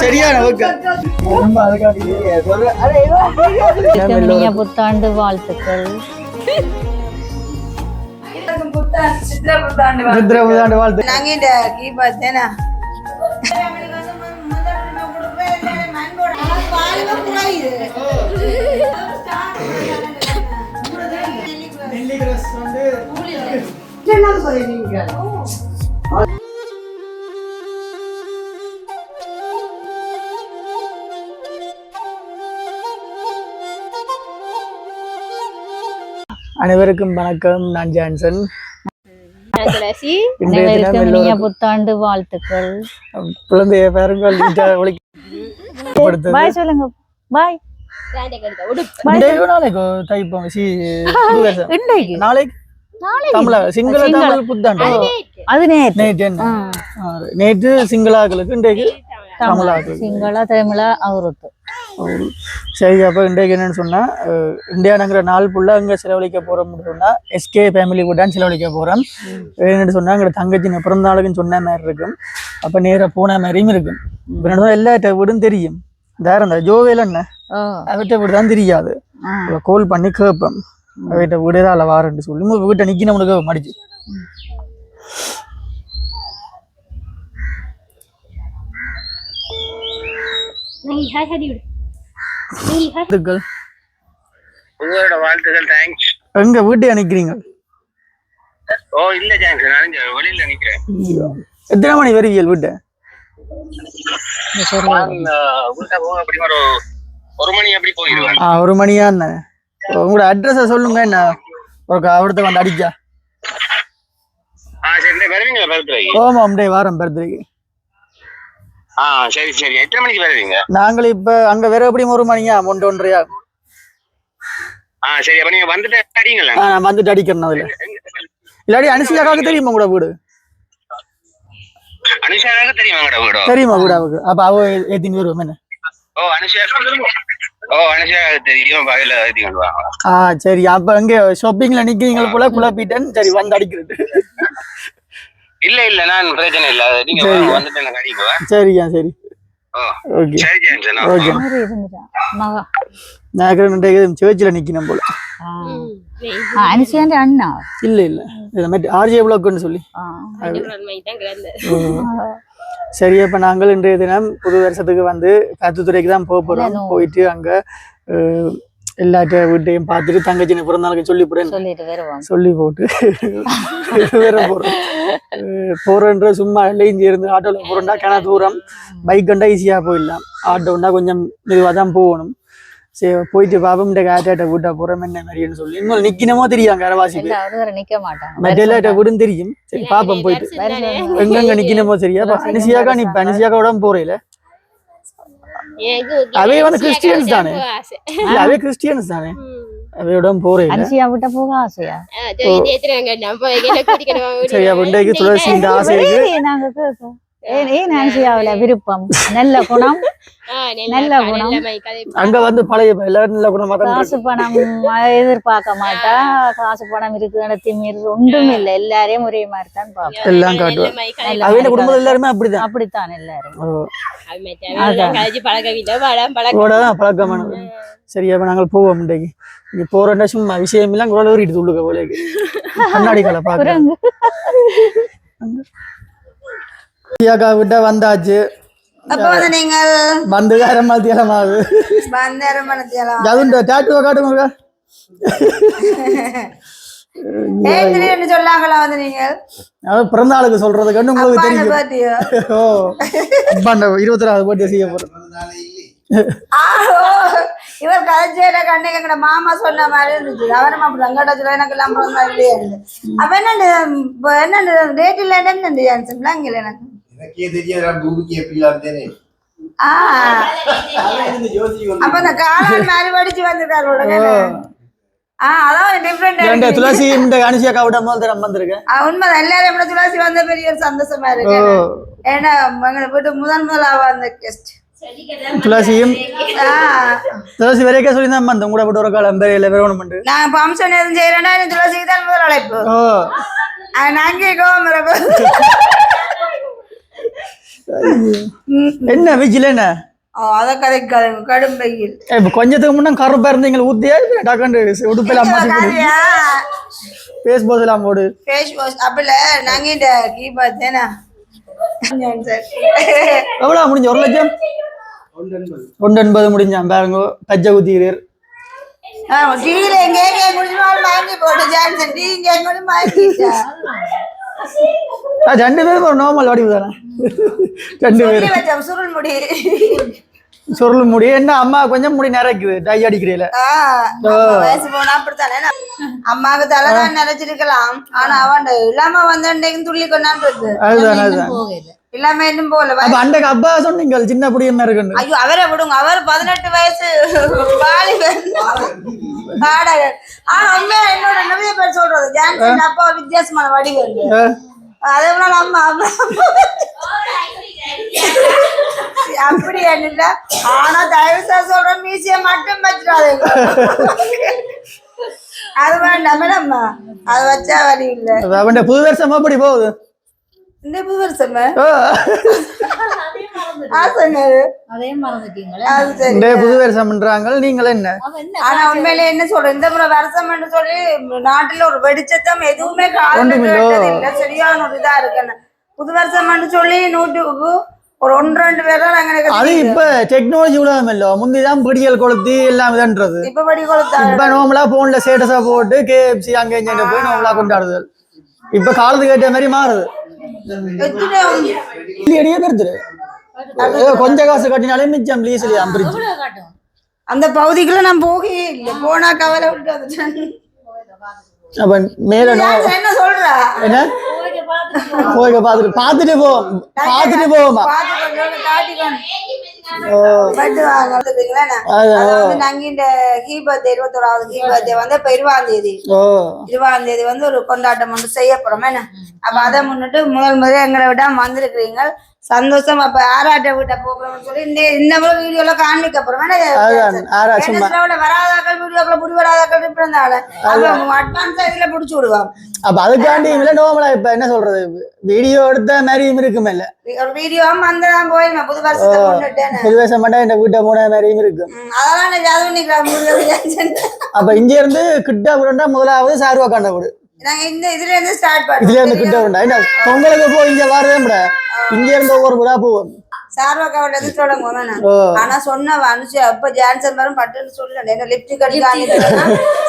சரியான புத்தாண்டு வாழ்த்துக்கள். அனைவருக்கும் வணக்கம். நான் ஜான்சன். புத்தாண்டு வாழ்த்துக்கள். குழந்தைய பேருங்கள் பாய் சொல்லுங்க. பாய். நாளைக்கு சிங்கள தமிழ் புத்தாண்டு. அது நேற்று சிங்களாக்களுக்கு இன்றைக்கு தமிழாக்களுக்கு சிங்கள தமிழ அவருக்கு. சரி, அப்போ இன்றைக்கு என்னன்னு சொன்னா இந்தியாங்கிற நாள் ஃபுல்லா அங்கே செலவழிக்க போறோம்னு சொன்னா எஸ்கே ஃபேமிலி கூட செலவழிக்க போறோம். என்னன்னு சொன்னா எங்க தங்கச்சி பிறந்த நாளுக்குன்னு சொன்ன மாதிரி இருக்கும். அப்ப நேராக போன மாதிரியும் இருக்கும். எல்லா வீடும் தெரியும். வேற இந்த ஜோவேல என்ன அவட்ட வீடு தான் தெரியாது. கோல் பண்ணி கேட்பேன், அவட்ட வீடு தான் அதில் வாரன்னு சொல்லி வீட்டை நிக்கி நம்மளுக்கு மடிச்சு உங்களோட வாழ்த்துக்கள். தேங்க்ஸ். எங்க வீட்டை நிக்கிறீங்க? ஓ இல்ல ஜான்சன், நான் வெளியில நிக்கிறேன். எத்தனை மணி வருவீங்க வீட்டை? ஒரு மணி அப்படி போயிடுவேன். ஒரு மணியா? உங்களோட அட்ரஸ சொல்லுங்க. என்ன அவர்கிட்ட வந்து அடிச்சா? ஓமா வாரம் பர்த்டேக்கு. சரி சரி. எத்தனை மணிக்கு வருவீங்க? நாங்கள் இப்ப அங்க வேற எப்படியும் ஒரு மணியா 1:30. சரி, அப்ப நீங்க வந்துட்டு அடிங்களா? நான் வந்துட்டு அடிக்கிறேன். அதுல இல்லாடி அனுஷியாக்காக தெரியுமா உங்களோட வீடு? அனுஷாக்காக தெரியுமா உங்களோட வீடு? தெரியுமா வீடு அவருக்கு? அப்ப அவ ஏத்தின்னு வருவோம். என்ன? ஓ அனுஷாக்காக தெரியும். வகையில ஏத்தின்னு வாங்க. சரி. அப்ப அங்க ஷாப்பிங்ல நிக்கிறீங்க போல குழப்பிட்டேன். சரி, வந்து அடிக்கிறது. இல்ல இல்ல, நான் பிரச்சனை இல்ல. நீங்க வந்துட்டு எனக்கு அடிக்குவா. சரியா? சரி. ஓகே சரி ஜான்சன். ஓகே. நான் சர்ச்சில் நிக்கணும் போல. அனுஷியாண்ட அண்ணா? இல்ல இல்ல, ஆர்ஜே பிளாக்னு சொல்லி. சரி, அப்ப நாங்கள் இன்றைய தினம் புது வருஷத்துக்கு வந்து கத்துத்துறைக்கு தான் போக போறோம். போயிட்டு அங்க எல்லாட்ட வீட்டையும் பார்த்துட்டு தங்கச்சினை பிறந்தாளுக்கு சொல்லி போட்டு வேற போறோன்ற சும்மா இல்லைஞ்சி இருந்து ஆட்டோல போறோம்டா கன தூரம். பைக் கண்டா ஈஸியா போயிடலாம். ஆட்டோண்டா கொஞ்சம் மெதுவாக தான் போகணும். சரி, போயிட்டு பாப்போம் ஆட்டாட்ட வீட்டா போறோம் என்ன மாதிரின்னு சொல்லி. இன்னும் நிக்கணுமோ தெரியும் கரவாசிக்கு மெட்டலாட்ட வீடும் தெரியும். சரி பாப்போம் போயிட்டு எங்கெங்க நிக்கணுமோ. சரியா? அனுசியாக்கா நீ அனுசியாக்கோட போறேல? அவே வந்து கிறிஸ்டியன்ஸ் தானே? அவே கிறிஸ்டியன்ஸ் தானே? அவையோட போறேன். அனுசியா விட்ட போக ஆசையா? சரி, அப்ப இன்றைக்கு துளசி இந்த ஆசைக்கு நாங்க கேட்போம். ஏன் அனுசியாவில விருப்பம்? நல்ல குணம், நல்ல குணம். அங்க வந்து பழைய எல்லாரும் நல்ல குணமா தான். காசு பணம் எதிர்பார்க்க மாட்டா. காசு பணம் இருக்கு திமிர் ஒன்றும் இல்லை. எல்லாரையும் ஒரே மாதிரி தான் பார்ப்போம். எல்லாம் காட்டுவோம். அவங்க குடும்பம் எல்லாருமே அப்படிதான். அப்படித்தான் எல்லாரும் பழக்கமானது. சரி, அப்ப நாங்கள் போவோம். இன்றைக்கு இங்க போறோம்னா சும்மா விஷயம் எல்லாம் குரல் ஏறிடுது உள்ளுக்க போல. கண்ணாடி கலை பாக்குறேன். விட்ட வந்தாச்சு. வந்து அரமாத்தியலமாவு டாட்டுவா காட்டுங்க. பிறந்த ஆளுக்கு சொல்றது கண்டு உங்களுக்கு தெரியும். ஓ, 24வது பர்த்டே செய்ய போறோம். இவர் கதைச்சேட கண்ணுக்கு எங்கட மாமா சொன்ன மாதிரி இருந்துச்சு. அவரும் அப்படி ரங்கடாச்சுல எனக்கு எல்லாம் பிறந்த இல்லையா இருந்து. அப்ப என்ன ரேட் இல்ல என்ன ஜான்சன் எனக்கு அப்ப இந்த காலால் மாதிரி படிச்சு வந்துட்டாரு உடனே. அதான் டிஃபரெண்ட். துளசி இந்த அனுஷியாக்கா விட முதல் தரம் வந்திருக்கேன். உண்மைதான். எல்லாரும் எப்படி துளசி வந்த பெரிய ஒரு சந்தோஷமா இருக்கு. ஏன்னா எங்களை போயிட்டு முதலா வந்த கெஸ்ட் துளசியும் துளசி வரைக்கும் சொல்லி தான் வந்தோம். கூட போட்டு ஒரு காலம் பேரையில வேணும் பண்ணு. நான் ஃபங்க்ஷன் எதுவும் செய்யறேன்னா துளசிக்கு தான் முதல் அழைப்பு. நாங்கே கோவம் என்ன வெஜ்ஜில் என்ன அத கதைக்காதுங்க கடும் வெயில் இப்போ கொஞ்சத்துக்கு முன்னே கருப்பா இருந்தீங்க ஊத்தியா டக்குன்னு உடுப்பெல்லாம் மாற்றி போடு ஃபேஸ் வாஷ் எல்லாம் போடு ஃபேஸ் வாஷ் அப்பல நாங்க இந்த கீபாத் தானே எவ்வளோ முடிஞ்ச 1 லட்சம் 180 முடிஞ்சான் பாருங்க பச்சை ஊத்திக்கிறீர் டீல எங்க குடிச்சாலும் வாங்கி போட்டு ஜான்சன் டீ இங்க கூட வாங்கிட்டா 2 பேரும் ஒரு நார்மல் வடிவு தானே 2 பேரும் சுருள் முடி சுருள் முடி என்ன அம்மா கொஞ்சம் முடி நிறைக்குது டை அடிக்கிறீல வயசு போனா அப்படித்தானே அம்மாவுக்கு தலைதான் நிறைச்சிருக்கலாம் ஆனா அவன் இல்லாம வந்து துள்ளி கொண்டாந்து அதுதான் இல்லாம இன்னும் போல அண்டைக்கு அப்பா சொன்னீங்க சின்ன புடி என்ன இருக்கு ஐயோ அவரை விடுங்க அவர் 18 வயசு வாலிபன் பாடகர் ஆனா உண்மையா என்னோட நிறைய பேர் சொல்றது ஜான்சன் அப்பா வித்தியாசமான வடிவம் அதே போல அம்மா அப்படி என்ன ஆனா தயவு செய்து சொல்றேன் மீசிய மட்டும் வச்சிடாதீங்க அது வேண்டாம் நம்ம அது வச்சா வழி இல்ல அவன் புது வருஷமா அப்படி போகுது இந்த புது வருஷமா புது வருஷம்ன்றாங்க நீங்களே என்ன ஆனா உண்மையில என்ன சொல்ற இந்த முறை வருஷம் சொல்லி நாட்டுல ஒரு வெடிச்சத்தம் எதுவுமே காரணம் சரியான ஒரு இதா இருக்கு புது வருஷம் சொல்லி நூற்றுக்கு ஒரு 1-2 பேர் தான் நாங்க அது இப்ப டெக்னாலஜி உலகம் இல்ல முந்திதான் பிடியல் கொளுத்தி எல்லாம் இதன்றது இப்ப படி கொளுத்தா இப்ப நார்மலா போன்ல ஸ்டேட்டஸா போட்டு KFC அங்க இங்க போய் நார்மலா கொண்டாடுதல் இப்ப காலத்துக்கு ஏற்ற மாதிரி மாறுது கொஞ்ச காசு கட்டினாலே மிச்சம் லீஸ்ல அந்த பகுதிக்குள்ள நான் போகவே இல்லை போனா கவலை விட்டு அப்ப மேல என்ன சொல்ற என்ன போய் பாத்துட்டு போவோமா நாங்க இந்த கீபத்தை 21வது கீபத்தை வந்து இப்ப 20ஆம் தேதி வந்து ஒரு கொண்டாட்டம் ஒன்று செய்யப்படுறோம் என்ன அப்ப அதை முன்னிட்டு முதல் எங்களை விட வந்திருக்கிறீங்க சந்தோஷம் அப்ப ஆராட்ட வீட்டை போகணும்னு சொல்லி இந்த வீடியோல காண்பிக்க போறோம் வராதாக்கள் வீடியோக்குள்ள புடி வராதாக்கள் இருந்தால அட்வான்ஸா இதுல புடிச்சு விடுவாங்க அப்ப அதுக்காண்டி நோமலா இப்ப என்ன சொல்றது வீடியோ எடுத்த மாதிரியும் இருக்குமே இல்ல ஒரு வீடியோ வந்துதான் போயிருந்தேன் புது வருஷத்தை கொண்டுட்டேன் புது வருஷம் மட்டும் இந்த வீட்டை போன மாதிரியும் இருக்கு அதெல்லாம் ஜாதவனிக்கிறேன் அப்ப இங்க இருந்து கிட்ட விடண்டா முதலாவது சாருவா காண்ட விடு நாங்க இந்த இதுல இருந்து ஸ்டார்ட் பண்ணுவோம் இதுல இருந்து கிட்ட விடா என்ன பொங்கலுக்கு போ இங்க வரவே முடியாது இங்க இருந்து ஒவ்வொரு விடா போவோம் சார்வாக்கா வந்து தொடங்குவோம் ஆனா சொன்ன அனுச்சு அப்ப ஜான்சன் வரும் பட்டுன்னு சொல்லல என்ன லிப்டிக் அடிக்க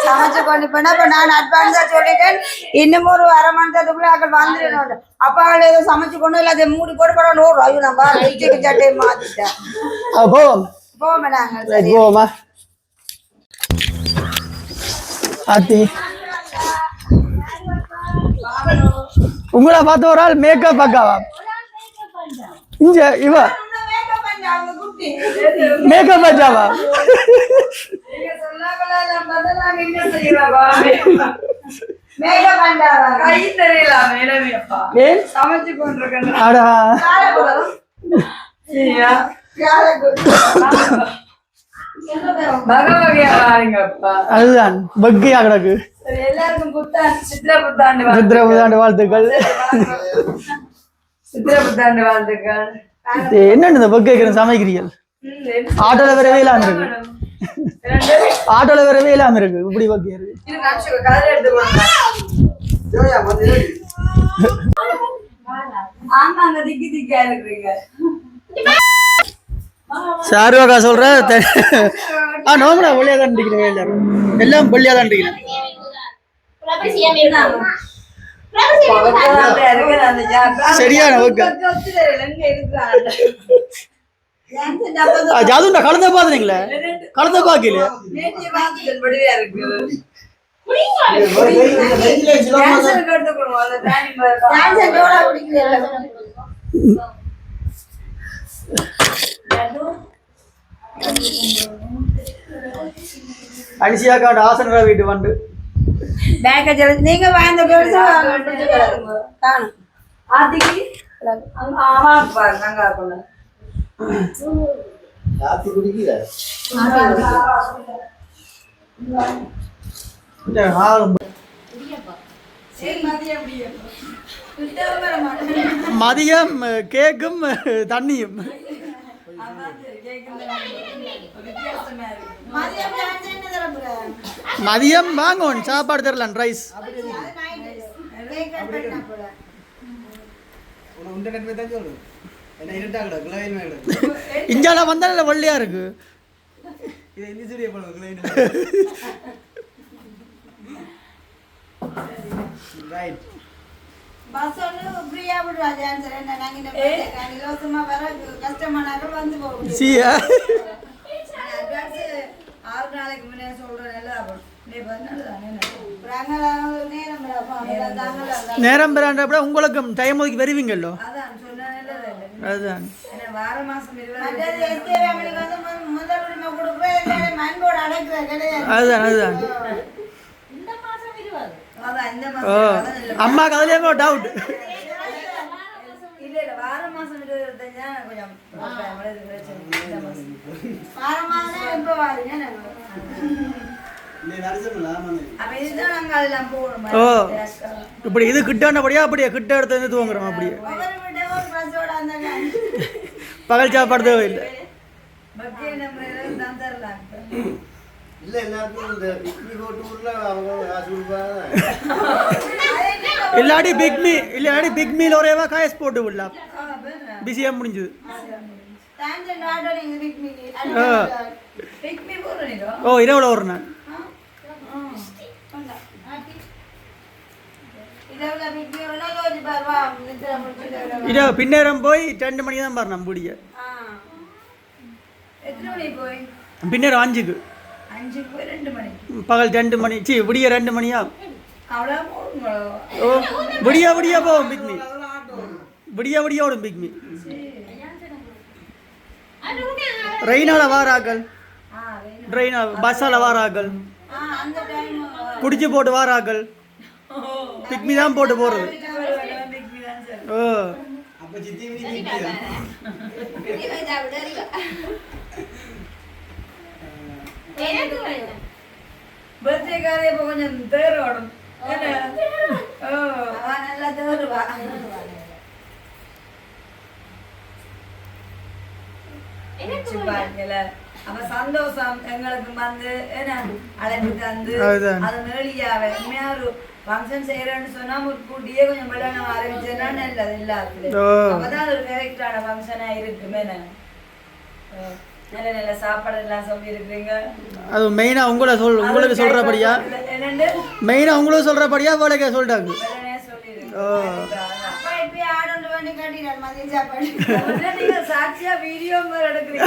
சமைச்சு கொண்டு போனா அப்ப நான் அட்வான்ஸா சொல்லிட்டேன் இன்னும் ஒரு 1/2 மணி நேரத்துக்குள்ள அక్కడ வந்துடணும் அப்ப அவள் ஏதோ சமைச்சு கொண்டு இல்லை அதை மூடி போட்டு போட 100 ரூபாய் நம்ம லிப்டிக் சட்டையை மாத்திட்டேன் போவோம் நாங்க போவோமா ஆத்தி உங்களை பார்த்த ஒரு ஆள் மேக்கப் அக்காவா இங்க இவ மேக்கப் அக்காவா சமைச்சு கொண்டிருக்கேன் அதுதான் பக்கியா கிடக்கு எல்லாருக்கும் சித்திர புத்தாண்டு வாழ்த்துக்கள் என்னன்னு இந்த பக்கை சமைக்கிறீர்கள் ஆட்டோல வரவே இல்லாம இருக்கு ஆட்டோல வரவே இல்லாம இருக்கு இப்படி பக்கை இருக்கு சாருவாக்கா சொல்ற நோமலா ஒளியா தான் அடிக்கிறேன் எல்லாரும் எல்லாம் பள்ளியா தான் அடிக்கிறேன் சரியான ஜாதுண்டா கலந்த பாத்துறீங்களா கலந்த பாக்கல அனிஷியாக்காண்ட ஆசனரா வீட்டு வந்து நீங்க வாங்க காணும் ஆதிக்கு ஆமா பாருங்க கிட்டவும் வர மாட்டேன். மதியம் கேக்கும் தண்ணியும். மதியம் டான்ஸ் என்ன தர போற? மதியம் வாங்கணும் சாப்பாடு தரலாம் ரைஸ். இஞ்சால வந்தால வெள்ளையா இருக்கு. பஸ் ஒன்று ஃப்ரீயா விடுவா டான்ஸ் என்ன நாங்க இந்த இலவசமா வர கஷ்டமானாக்கள் வந்து போகும். சீயா அட்வான்ஸ் 6 நாளைக்கு முன்னே சொல்றேன் லாபம். நீ 14 தானே நேரம் பெறாண்டப்பட உங்களுக்கு டைம் ஒதுக்கி வருவீங்கல்லோ. அதான் சொன்னேன்ல. அதுதான் என்ன வார மாசம் 20 மற்றது எஸ்கே ஃபேமிலிக்கு வந்து முதல் உரிமை கொடுக்குறேன் மண்போர்டு அடைக்கிற கிடையாது. அதுதான் அதுதான் இந்த மாசம் 20 அதான் இந்த மாசம் அம்மாக்கு அதுலேயே டவுட். இல்ல இல்ல வார மாசம் 25 கொஞ்சம் வார மாசம் எப்ப வாருங்க ஓ இப்படி இது கிட்டானபடியா அப்படியே கிட்ட எடுத்து தூங்குறோம் அப்படியே பகல் சாப்பாடு தேவை இல்லை. இல்லாடி பிக்மி இல்லாடி பிக்மியில் ஒரேவா காயஸ் போட்டு விடலாம். பிஸியாக முடிஞ்சது. ஓ இரவுல ஒரு நாள் இரவு பின்னேரம் போய் 2 மணிக்கு தான் பாரு நம்ம முடிய. பின்னேரம் 5க்கு பகல் 2 மணி சி விடிய 2 மணியா. ஓ விடிய விடிய போவோம் பிக்மி. விடிய விடிய ஓடும் பிக்மி. ரெயினால வாராக்கள் ட்ரெயினா பஸ்ஸால வாராக்கள் குடிச்சு போட்டு வாராக்கள் பிக்மி தான் போட்டு போறது. ஓ பர்த்டேக்காரே இப்போ கொஞ்சம் தேரோடும். நல்லா தேருவா. அப்ப சந்தோஷம் எங்களுக்கு வந்து என்ன அழைப்பு தந்து அது மேலியாவே ஒரு ஃபங்க்ஷன் செய்யறேன்னு சொன்னா முற்கூட்டியே கொஞ்சம் வெள்ளன ஆரம்பிச்சேன்னா நல்லது எல்லாத்துலயும். அப்பதான் ஒரு கரெக்டான ஃபங்க்ஷனா இருக்குமே. நல்ல நல்ல சாப்பாடு எல்லாம் சொல்லி இருக்கிறீங்க. அது மெயினா உங்களுக்கு சொல்றபடியா மெயினா உங்களுக்கு சொல்றபடியா வேலைக்கே சொல்லிட்டாங்க. சாட்சியா வீடியோ எடுக்கிறீங்க.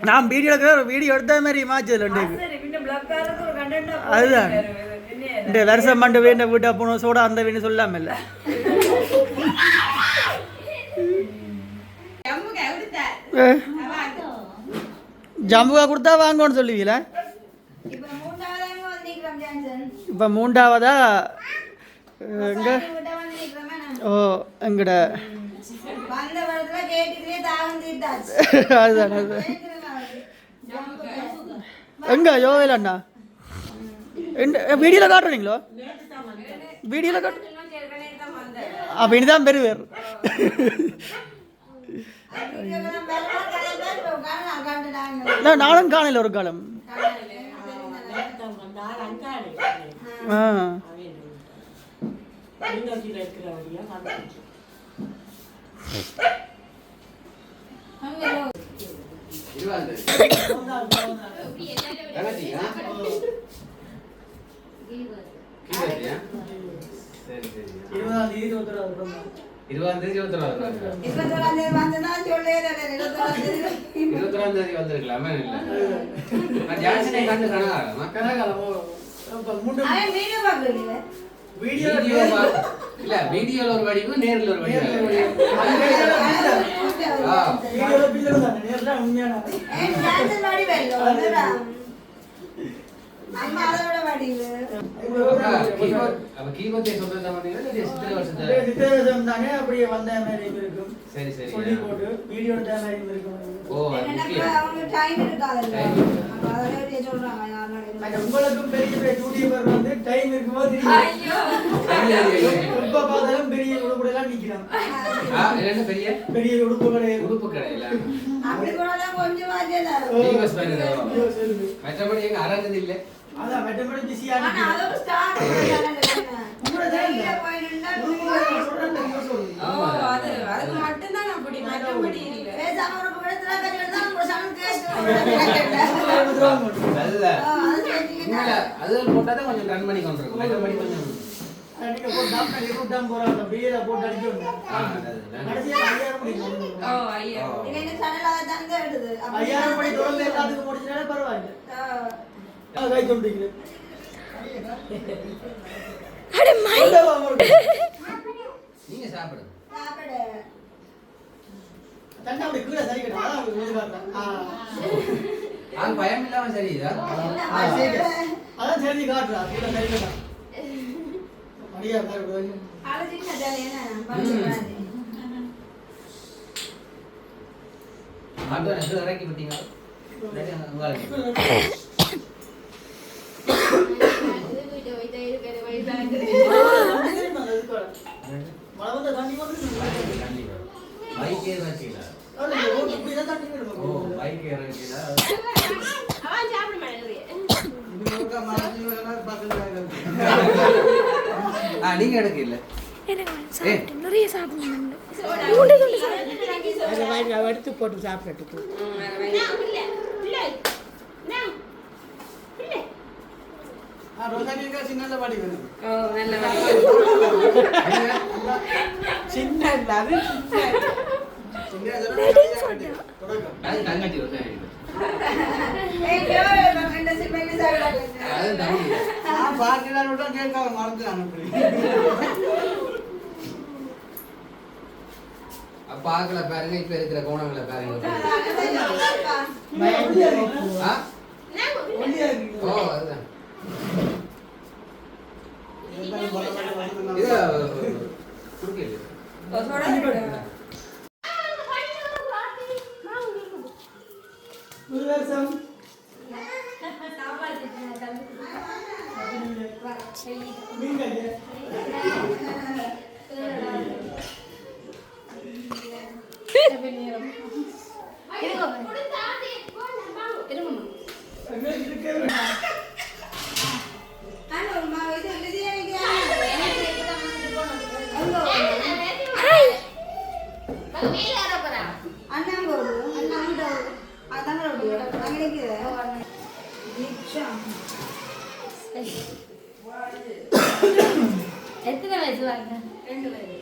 நான் வீடியோ எடுக்கிறேன். வீடியோ எடுத்த மாதிரி மாச்சது. அதுதான் இந்த வருஷம் மண்டு வேண்ட வீட்டா போனோம் சோடா அந்த வேணும் சொல்லாம இல்ல. ஜம்புகா கொடுத்தா வாங்கன்னு சொல்லுவீங்களா? இப்போ 3ஆவதா எங்க? ஓ எங்கட அதுதான் அதுதான் எங்க யோவேல் அண்ணா வீடியோல காட்டுறீங்களோ? வீடியோல காட்டு அப்ப இனிதான் பெறுவேர். நானும் காணல ஒரு காலம். வீடியோல ஒரு வடிவு நேர்ல ஒரு வடிவு. அம்மா அதோட வடிவு அப்ப கீபோர்டே சொல்றதா மாட்டீங்களா இல்ல சித்திரை வருஷத்துல சித்திரவசம் தானே அப்படியே வந்த மாதிரி இருக்கும். சரி சரி சொல்லி போட்டு வீடியோ எடுத்த மாதிரி இருக்கும். ஓ எனக்கு அவங்க டைம் இருக்காதுல்ல அப்ப அதே சொல்றாங்க யாரும் அது உங்களுக்கும் பெரிய பெரிய யூடியூபர் வந்து டைம் இருக்கும்போது எப்ப பார்த்தாலும் பெரிய உடுப்புலாம் நிக்கிறான். என்ன பெரிய பெரிய உடுப்பு கடையில அப்படி கூட தான் கொஞ்சம் வாஜேல டிவிஎஸ் பண்ணுதோ மற்றபடி எங்க அரங்கது இல்ல அதான் மற்றபடி பிஸியா ஆனா அது ஒரு ஸ்டார் அது மட்டும் தான் அப்படி மற்றபடி இல்ல பேசாம ஒரு பக்கத்துல கட்டிட்டு தான் ஒரு சவுண்ட் கேட்டு நல்ல அது போட்டாதான் கொஞ்சம் ரன் பண்ணி கொண்டிருக்கும் மற்றபடி கொஞ்சம் நீங்க போட்டு டாக்டர் இருட்டாம் போறாங்க பிஏல போட்டு அடிச்சு கடைசியா 5000 மணி ஓ ஐயா நீங்க இந்த சேனல்ல தான் எடுது 5000 மணி தொடர்ந்து எல்லாத்துக்கும் முடிச்சனால பரவாயில்லை. கை சொல்றீங்க அட மை நீங்க சாப்பிடுங்க சாப்பிடு தண்ணி அப்படி கீழே சரி கட்டா அதான் உங்களுக்கு காட்டுறேன். ஆள் பயம் இல்லாம சரிதா அதான் சரி காட்டுறா கீழே சரி கட்டா அடியா பாரு ஆலோசிக்க ஜாலியா நான் மாட்டோம் எது இறக்கி விட்டீங்க மழை வந்தா தண்ணி வந்து பைக்கே இறக்கல ஓ பைக் இறக்கல அவன் சாப்பிட மாட்டேங்கறியே நீங்க எடுக்க இல்ல நிறைய சாப்பிடணும் எடுத்து போட்டு சாப்பிட்டு சின்ன பாடி வேணும் ஓ நல்ல சின்ன அது அது தங்கச்சி வந்து அது தம்பி பாட்டு கேட்க மறந்து அனுப்பி பாக்கல பாருங்க இப்ப இருக்கிற கோணங்களை பாருங்க ஓ அதுதான் இது குடுக்கல முருகேசம் நீங்கள் எத்தனை வயசு வாங்க 2 வயசு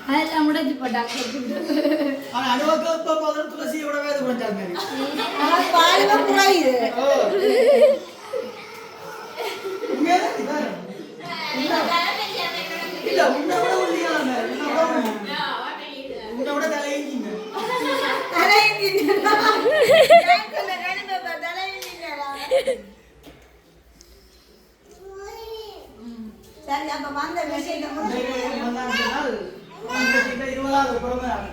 அதெல்லாம் முடிஞ்சு போட்டாங்க துளசியோட வேது குறைஞ்சாங்க இல்ல உன்னோட உன்னோட தலையீங்க சரி அப்ப வந்த விஷயத்தை முடிச்சு 20வது குடும்பம்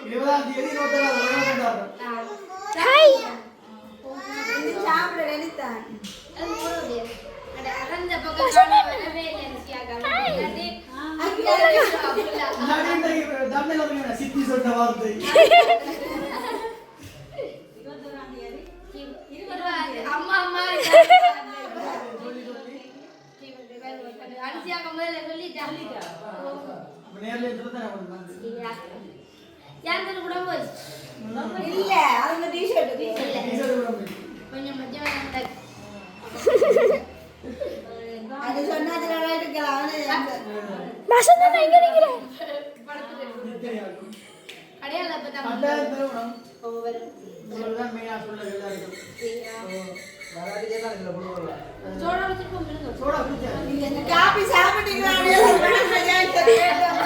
20ஆம் தேதி 21 சாப்பிட வெளித்தான் சித்தி சொன்ன வார்த்தை அம்மா அம்மா அரிசியாக முதல்ல சொல்லிட்டா நேர்ல சொல்றேன் யாருக்கு கூட போய் இல்ல அவங்க டி-ஷர்ட் கொஞ்சம் மஜ்ஜா அது சொன்னதுல இருக்கலாம் கடையால பார்த்தா காபி சாப்பிட்டீங்களா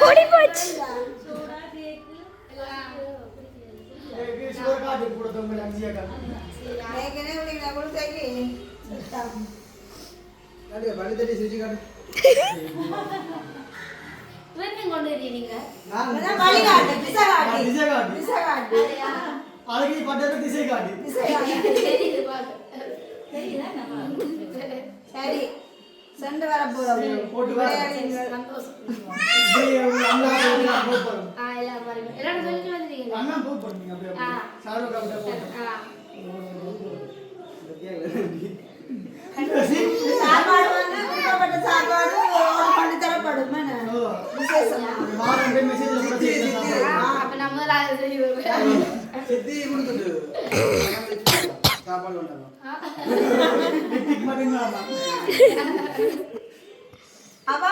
ஓடி போச்சு சரி சென்று வர போறோம் சாப்பாடு வந்து விருப்பப்பட்ட சாப்பாடு பண்ணி தரப்படும் அவ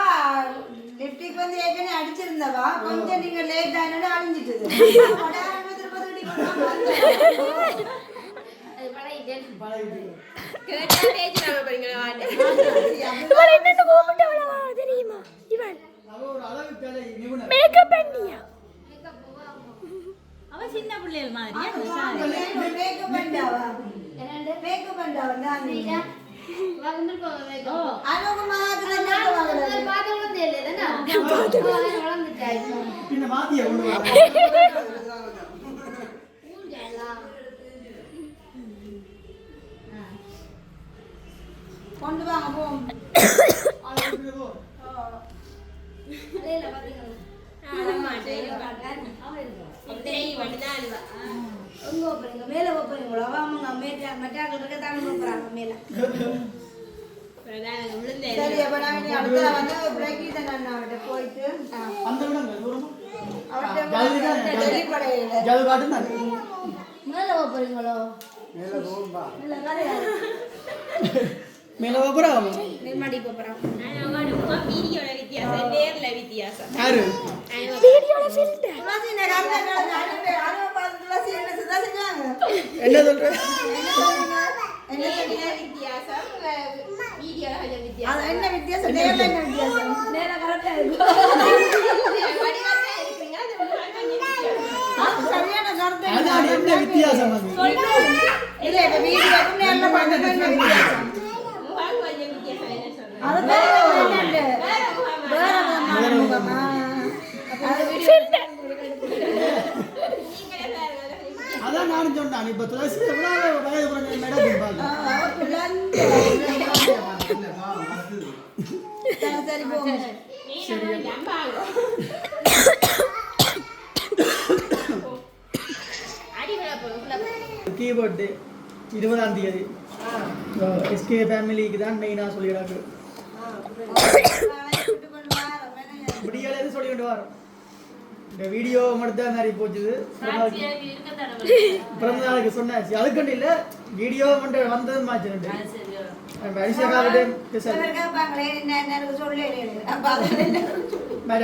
லிப்டிக் வந்து ஏற்கனவே அடிச்சிருந்தவா கொஞ்சம் நீங்க லேட் ஆயினோட அழிஞ்சிட்டது தெரியுமா இவன் மேக்கப் பண்ணியா அவ சின்ன பிள்ளைகள் மாதிரி மேக்கப் பண்ணாவா மேக்கப் பண்ணாவா நான் கொண்டு வாங்க போம் மேல போறீங்களோ அவங்க மெட்டாக்கள் இருக்க தாங்க போறாங்க மேல சரி அப்ப நான் இனி அடுத்த வந்து பிரகீதன் அண்ணாவிட்ட போயிட்டு மேல போறீங்களோ மேல போறோம் நிர்மாடி போறோம் வீடியோல வித்தியாசம் நேர்ல வித்தியாசம் யாரு வீடியோல ஃபில்டர் என்ன சொல்ற வித்தியாசம் வீடியோல கொஞ்சம் வித்தியாசம் அது என்ன வித்தியாசம் நேர்ல என்ன வித்தியாசம் நேரா கரெக்டா இருக்கு சரியான கரெக்டா அது என்ன வித்தியாசம் அது இல்ல இப்ப வீடியோக்கு நேர்ல பார்த்தா என்ன வித்தியாசம் கொஞ்சம் வித்தியாசம் என்ன சொல்றேன் அது வேற முகமா அது ஃபில்டர் அதான் நானும் சொன்னேன் இப்ப துளசி எவ்வளவு வயது குறைஞ்ச மேடம் சரி போங்க கீபோர்டு 20ஆம் தேதி எஸ்கே ஃபேமிலிக்கு தான் மெயினாக சொல்லிடுறாங்க இப்படியால எது சொல்லி கொண்டு வரோம் இந்த வீடியோ மட்டும் தான் மாதிரி போச்சுது பிறந்த நாளுக்கு சொன்னாச்சு அதுக்கண்டு இல்லை வீடியோ மட்டும் வந்தது மாச்சு ரெண்டு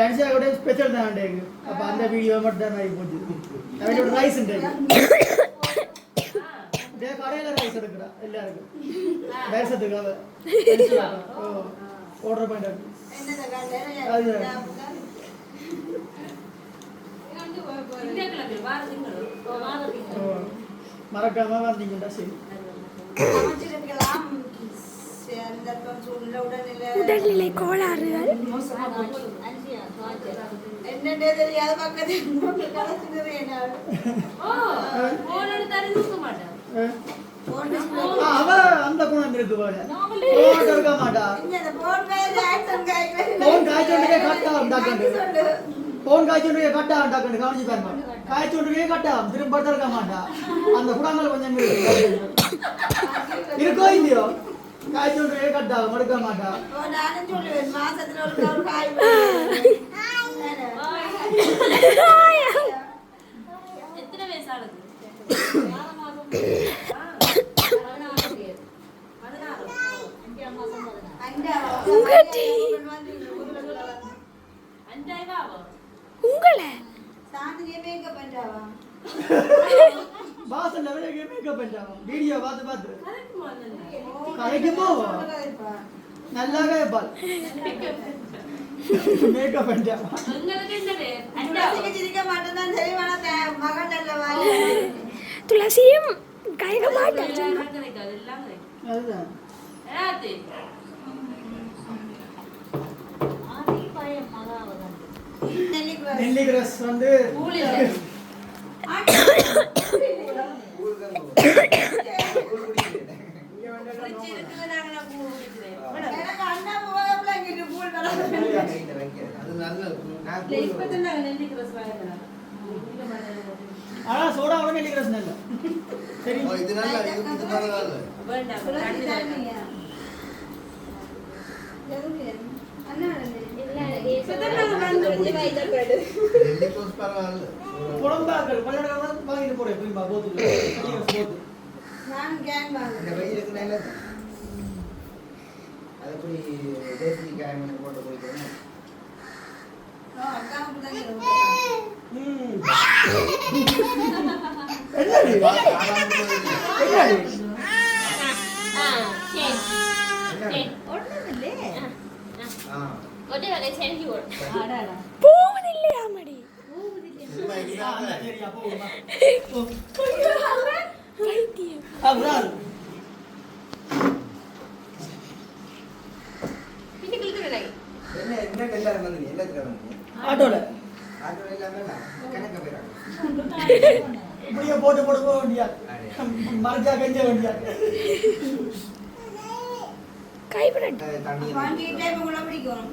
அனிஷாவோட ஸ்பெஷல் தான் அப்போ அந்த வீடியோ மட்டும் தான் மாதிரி போச்சுது அவனோட ரைஸ் கடையில் ரைஸ் எடுக்கிறா எல்லாருக்கும் வேசத்துக்காக ஆர்டர் பண்ணிட்டு அது மறக்காம வந்தீங்கன்னா சரி உடல்நிலை கோளாறுகள் என்னன்னே தெரியாத பக்கத்து அவ அந்த குணம் இருக்கு போல இருக்க மாட்டா போன் காய்ச்சொண்டே கட்டா உண்டாக்கண்டு போன் காய்ச்சொண்டே கட்டா உண்டாக்கண்டு கவனிச்சு பாருங்க காய்ச்சொண்டே கட்டா திரும்ப இருக்க மாட்டா அந்த குணங்கள் கொஞ்சம் இருக்கோ இல்லையோ காய்ச்சொண்டே கட்டா மறுக்க மாட்டா நானும் சொல்லுவேன் மாசத்துல ஒரு காய் எத்தனை வயசு ஆகுது உங்களை பாசல்ல மேக்கப் பண்ணிட்டாங்க வீடியோ பார்த்து பார்த்து கடைக்கு போவோம் நல்லா கேட்பாள் மேக்கப் பண்ணிட்டா சிரிக்க மாட்டேன் தெரியுமா மகன் அல்லவா துளசியும் கைக மாட்டேன் அதுதான் நெல்லி கிராஸ் வந்து ஆனா சோடா கூட நெல்லி கிராஸ் நல்ல சரி இது நல்லா இது பரவாயில்லை குழம்பாக்கள் பல்லடங்கள் வாங்கிட்டு போறேன் போய் போத்து நான் கேன் இந்த வெயிலுக்கு நல்லது அது போய் தேசி காயம் போட்டு போய்க்கிறேன் அக்கா தான் போவதில்லையாமடி வைத்தியம் என்ன எல்லாரும் வந்து எல்லாத்துக்கும் வந்து ஆட்டோல ஆட்டோ இல்லாம கணக்க போயிறாங்க இப்படியே போட்டு போட வேண்டியா மறைச்சா கெஞ்ச வேண்டியா கைப்பட தண்ணி வாங்கிட்டே உங்களை பிடிக்கும்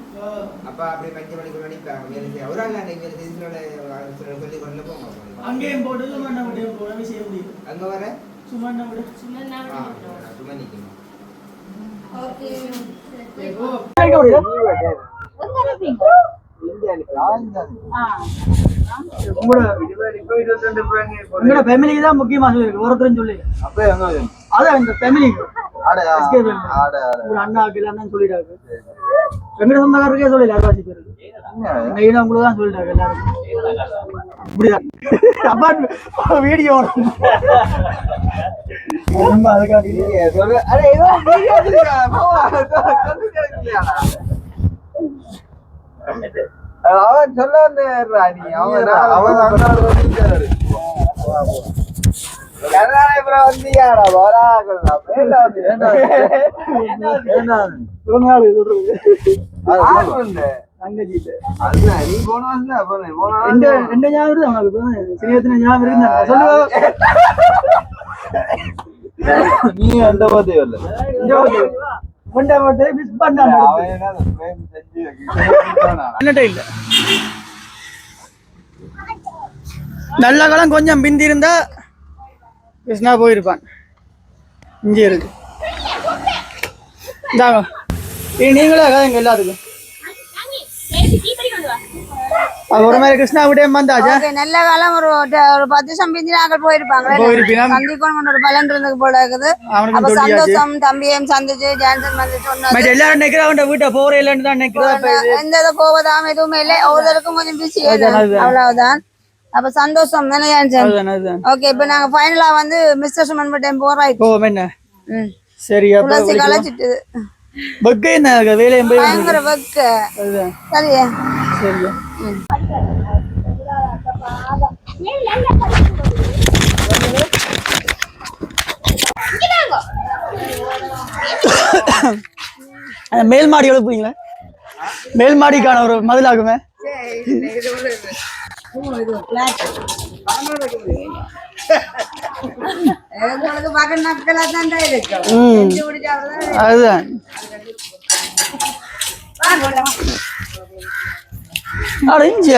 அப்ப அப்படியே 5 மணிக்கு நினைப்பாங்க ஒரு ஆள் அன்னைக்கு சொல்லி கொண்டு போங்க அங்கேயும் போட்டு சுமண்ண விடையும் போட விஷயம் முடியும் அங்க வர சுமண்ண விட சும்மா நிக்கணும் ஓகே உங்களோட ஃபேமிலிக்கு தான் முக்கியமா சொல்லிருக்கு ஒருத்தரும் சொல்லி அதான் இந்த ஃபேமிலிக்கு ஒரு அண்ணாக்கு அண்ணன் சொல்லிட்டாங்க எங்கட சொந்தக்காரருக்கே சொல்லல அறுவாசி பேருக்கு மெயினா உங்களுக்கு தான் சொல்லிட்டாங்க எல்லாரும் இப்படிதான் அப்பா வீடியோ அவன் சொல்ல நீ அந்த போதே நல்ல காலம் கொஞ்சம் பிந்தி இருந்தா கிருஷ்ணா போயிருப்பான் இங்கே இருக்கு நீங்களே கதைங்க எல்லாத்துக்கும் ஒரு மாதிரி கிருஷ்ணா விட்டே வந்தாச்சா நல்ல காலம் ஒரு 10 வருஷம் பிந்தி நாங்கள் போயிருப்பாங்க சந்திக்கணும் ஒரு பலன் இருந்தது போல இருக்குது அப்ப சந்தோஷம் தம்பியையும் சந்திச்சு ஜான்சன் வந்து சொன்னது எல்லாரும் நினைக்கிறா வீட்டை போற இல்லைன்னு தான் நினைக்கிறேன் எந்த இதை போவதாம் எதுவுமே இல்லை ஒவ்வொருத்தருக்கும் கொஞ்சம் பிஸி அவ்வளவுதான் அப்ப சந்தோஷம் தானே ஜான்சன் ஓகே இப்ப நாங்க ஃபைனலா வந்து மிஸ்டர் சுமன் டைம் போறோம் என்ன சரி துளசி களைச்சிட்டு பக்கு என்ன வேலையும் போய் பயங்கர பக்கு சரியா சரியா மேல் மாடி எழுப்புறீங்களா மேல் மாடிக்கான ஒரு மதிலாகுமே அதுதான் அடைஞ்ச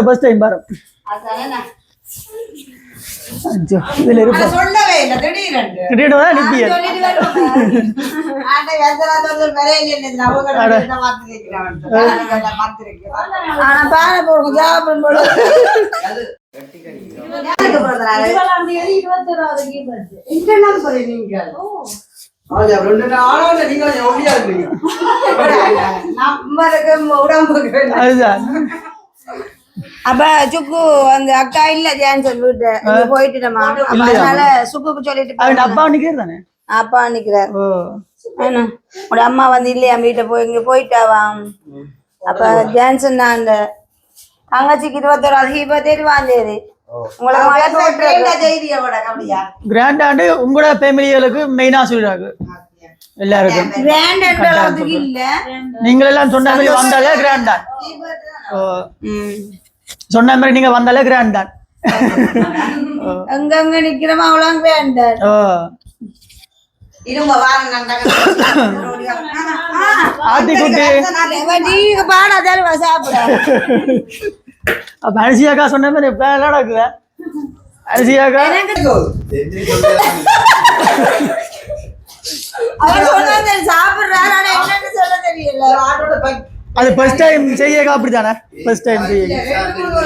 ஃபர்ஸ்ட் டைம் பாரு அச்சோ இதுல இருக்கு சொல்லவே இல்ல திடீர்னு திடீர்னு தான் நிப்பிய ஆனா எதனா சொல்ற வரையில இல்ல அவங்கள மாத்தி கேக்குறாங்க ஆனா பாரு போங்க ஜாப் போடு அதுதான் அப்ப சுக்கு அந்த அக்கா இல்ல ஜான்சன் வீட்டு போயிட்டுமா அதனால சுக்குக்கு சொல்லிட்டு அவன் அப்பா நிக்கிறார் தானே அப்பா நிக்கிறார் ஓ உட அம்மா வந்து இல்லையா வீட்டை போய் இங்க போயிட்டாவாம் அப்ப ஜான்சன் நான் அந்த தங்கச்சிக்கு 21 இருபத்தேழு கிராண்டாண்டு உங்களோட ஃபேமிலிகளுக்கு மெயினா சொல்றாங்க எல்லாருக்கும் இல்ல நீங்க எல்லாம் சொன்ன மாதிரி வந்தாலே கிராண்டா சொன்ன மாதிரி நீங்க வந்தாலே கிராண்டா அங்கங்க நிக்கிறோமா அவ்வளவு வேண்டாம் பாடாதாலும் சாப்பிட அப்ப அரிசியாக்கா சொன்ன மாதிரி இப்ப எல்லாம் நடக்குதா அரிசியாக்கா அவர் சொன்னாங்க சாப்பிடுறாரு ஆனா என்னன்னு சொல்ல தெரியல அது ஃபர்ஸ்ட் டைம் செய்யக்கா அப்படிதானே ஃபர்ஸ்ட் டைம் செய்ய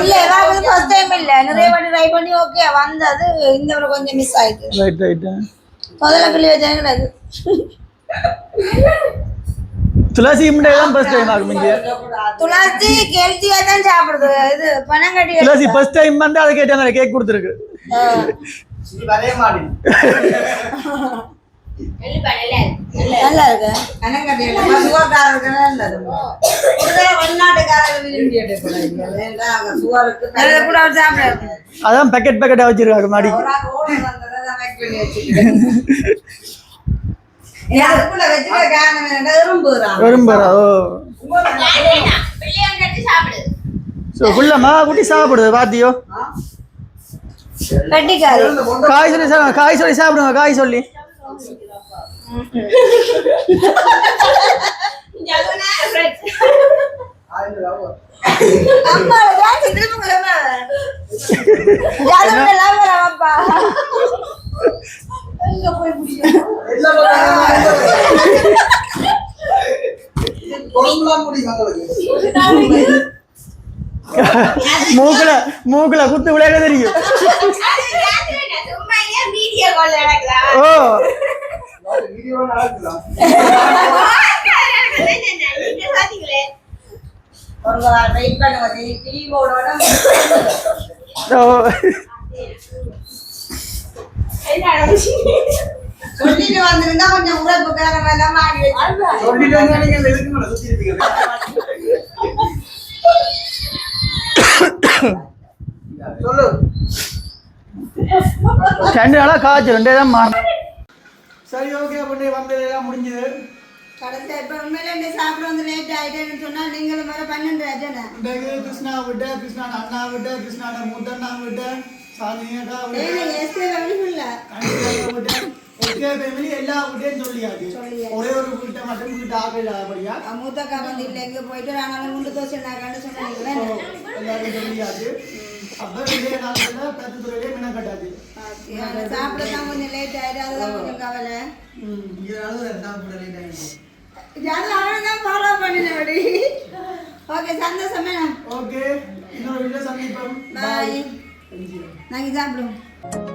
இல்ல எல்லாரும் ஃபர்ஸ்ட் டைம் இல்ல நிறைய வாட்டி ட்ரை பண்ணி ஓகே வந்தது இந்த ஒரு கொஞ்சம் மிஸ் ஆயிட்டு ரைட் ரைட் முதல்ல கிளி வச்சாங்க துளசி முண்டை தான் ஃபர்ஸ்ட் டைம் ஆகும் இங்க துளசி ஹெல்த்தியா தான் சாப்பிடுது இது பனங்கட்டி துளசி ஃபர்ஸ்ட் டைம் வந்து அதை கேட்ட மாதிரி கேக் கொடுத்துருக்கு நல்லா இருக்கு பனங்கட்டி அதான் பேக்கெட் பேக்கெட்டா வச்சிருக்காங்க மாடி எறும்புறா ஓ ஃபுல்லமா குட்டி சாப்பிடுது பாத்தியோ காய் சொல்லி சாப்பிடுங்க காய் சொல்லி மூக்குல குத்து விளையாட தெரியும் ஓ சொல்லிட்டு வந்திருந்தா கொஞ்சம் உறப்புக்காரங்க எல்லாம் ரெண்டு நாளா காய்ச்சல் ரெண்டே தான் மாறணும் சரி ஓகே அப்படி வந்ததெல்லாம் முடிஞ்சது கடைசியா இப்ப உண்மையில என்ன சாப்பிட வந்து லேட் ஆயிட்டேன்னு சொன்னா நீங்களும் வர 12 ஆச்சுன்னா கிருஷ்ணா விட்ட கிருஷ்ணா அண்ணா விட்ட கிருஷ்ணாட மூத்தண்ணா விட்ட சாதினியக்கா விட்ட ஃபேமிலி எல்லா வீட்டையும் சொல்லியாச்சு ஒரே ஒரு வீட்டை மட்டும் வீட்டு ஆக இல்லாதபடியா மூத்தக்கா வந்து இல்லை எங்க போயிட்டு நாங்களும் முண்டு தோசை நாக்கான்னு சொன்னாங்களே எல்லாரும் சொல்லியாச்சு அப்ப வெளியே நாட்கள்ல கத்துத்துறையிலே மினக்கட்டாச்சு சாப்பிடதான் கொஞ்சம் லேட் ஆயிடுது அதுதான் கொஞ்சம் கவலை அவனதான் ஃபாலோ பண்ணினபடி ஓகே சந்தோஷமே ஓகே இன்னொரு வீட்டில் சந்திப்போம் பாய் நாங்கள் சாப்பிடுவோம்